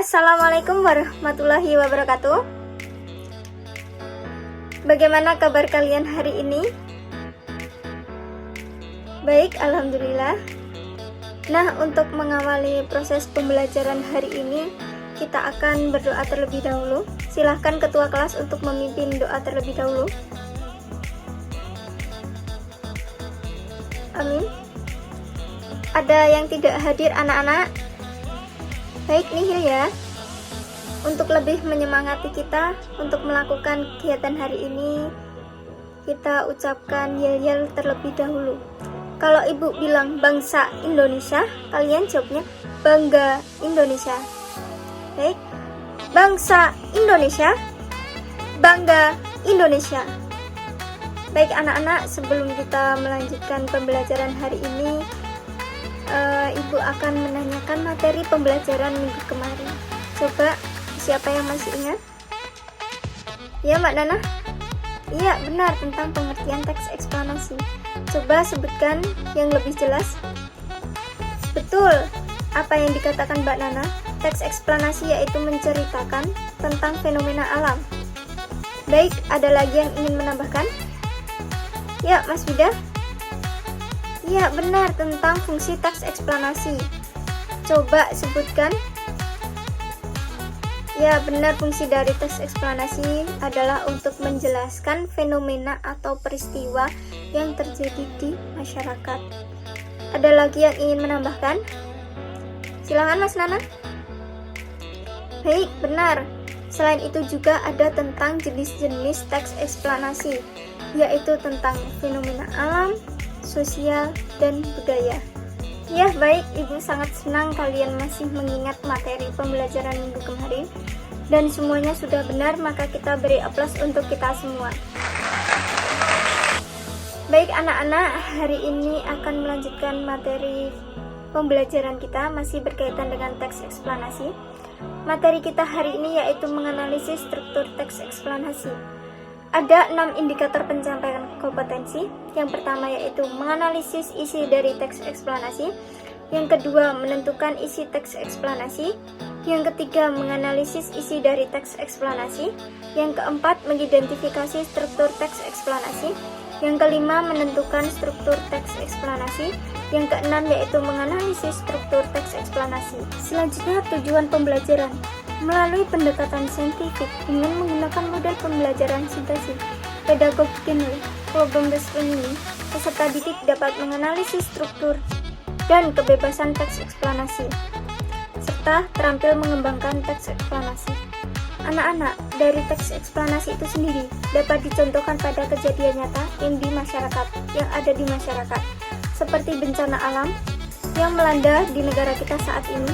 Assalamualaikum warahmatullahi wabarakatuh. Bagaimana kabar kalian hari ini? Baik, alhamdulillah. Nah, untuk mengawali proses pembelajaran hari ini, kita akan berdoa terlebih dahulu. Silahkan ketua kelas untuk memimpin doa terlebih dahulu. Amin. Ada yang tidak hadir anak-anak? Baik, nihil ya. Untuk lebih menyemangati kita untuk melakukan kegiatan hari ini, kita ucapkan yel-yel terlebih dahulu. Kalau ibu bilang bangsa Indonesia, kalian jawabnya bangga Indonesia. Baik, bangsa Indonesia, bangga Indonesia. Baik anak-anak, sebelum kita melanjutkan pembelajaran hari ini, ibu akan menanyakan materi pembelajaran minggu kemarin. Coba siapa yang masih ingat? Ya, Mbak Nana? Iya, benar, tentang pengertian teks eksplanasi. Coba sebutkan yang lebih jelas. Betul, apa yang dikatakan Mbak Nana? Teks eksplanasi yaitu menceritakan tentang fenomena alam. Baik, ada lagi yang ingin menambahkan? Ya, Mas Bida? Ya, benar, tentang fungsi teks eksplanasi. Coba sebutkan. Ya, benar, fungsi dari teks eksplanasi adalah untuk menjelaskan fenomena atau peristiwa yang terjadi di masyarakat. Ada lagi yang ingin menambahkan? Silakan Mas Nana. Baik, benar. Selain itu juga ada tentang jenis-jenis teks eksplanasi, yaitu tentang fenomena alam, sosial, dan budaya. Ya, baik, Ibu sangat senang kalian masih mengingat materi pembelajaran minggu kemarin dan semuanya sudah benar, maka kita beri aplaus untuk kita semua. Baik anak-anak, hari ini akan melanjutkan materi pembelajaran kita masih berkaitan dengan teks eksplanasi. Materi kita hari ini yaitu menganalisis struktur teks eksplanasi. Ada 6 indikator pencapaian kompetensi. Yang pertama yaitu menganalisis isi dari teks eksplanasi. Yang kedua, menentukan isi teks eksplanasi. Yang ketiga, menganalisis isi dari teks eksplanasi. Yang keempat, mengidentifikasi struktur teks eksplanasi. Yang kelima, menentukan struktur teks eksplanasi. Yang keenam yaitu menganalisis struktur teks eksplanasi. Selanjutnya, tujuan pembelajaran melalui pendekatan saintifik dengan menggunakan model pembelajaran sintesis, pedagog general, problem-based learning, peserta didik dapat menganalisis struktur dan kebebasan teks eksplanasi, serta terampil mengembangkan teks eksplanasi. Anak-anak, dari teks eksplanasi itu sendiri dapat dicontohkan pada kejadian nyata yang ada di masyarakat, seperti bencana alam yang melanda di negara kita saat ini.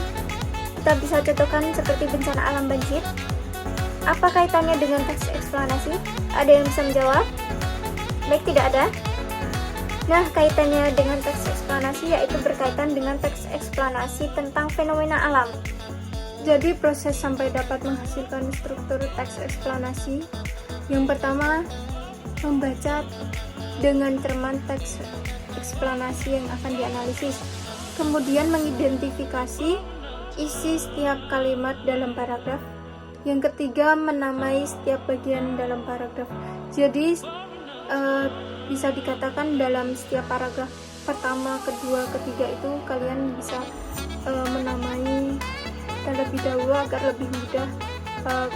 Kita bisa contohkan seperti bencana alam banjir. Apa kaitannya dengan teks eksplanasi? Ada yang bisa menjawab? Baik, tidak ada. Nah, kaitannya dengan teks eksplanasi yaitu berkaitan dengan teks eksplanasi tentang fenomena alam. Jadi proses sampai dapat menghasilkan struktur teks eksplanasi, yang pertama membaca dengan cermat teks eksplanasi yang akan dianalisis. Kemudian mengidentifikasi isi setiap kalimat dalam paragraf. Yang ketiga, menamai setiap bagian dalam paragraf. Jadi bisa dikatakan dalam setiap paragraf pertama, kedua, ketiga itu kalian bisa menamai terlebih dahulu agar lebih mudah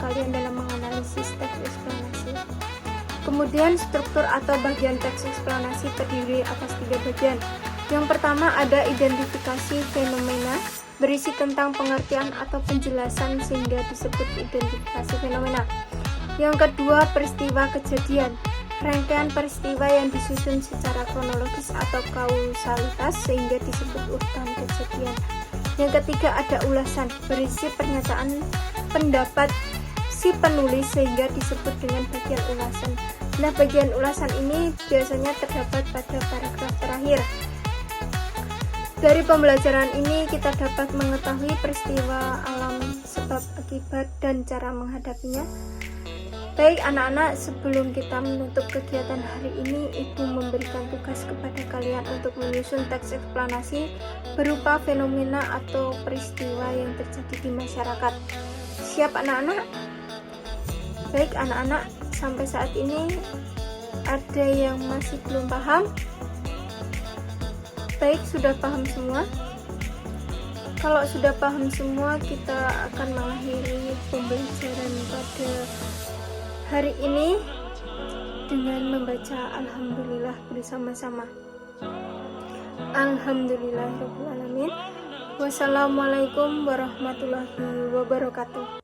kalian dalam menganalisis teks eksplanasi. Kemudian struktur atau bagian teks eksplanasi terdiri atas 3 bagian. Yang pertama ada identifikasi fenomena, berisi tentang pengertian atau penjelasan sehingga disebut identifikasi fenomena. Yang kedua, peristiwa kejadian, rangkaian peristiwa yang disusun secara kronologis atau kausalitas sehingga disebut urutan kejadian. Yang ketiga, ada ulasan, berisi pernyataan pendapat si penulis sehingga disebut dengan bagian ulasan. Nah, bagian ulasan ini biasanya terdapat pada paragraf terakhir. Dari pembelajaran ini kita dapat mengetahui peristiwa alam, sebab akibat, dan cara menghadapinya. Baik anak-anak, sebelum kita menutup kegiatan hari ini, Ibu memberikan tugas kepada kalian untuk menyusun teks eksplanasi berupa fenomena atau peristiwa yang terjadi di masyarakat. Siap anak-anak? Baik anak-anak, sampai saat ini ada yang masih belum paham? Baik, sudah paham semua? Kalau sudah paham semua, kita akan mengakhiri pembelajaran pada hari ini dengan membaca Alhamdulillah bersama-sama. Alhamdulillahirrahmanirrahim. Wassalamualaikum warahmatullahi wabarakatuh.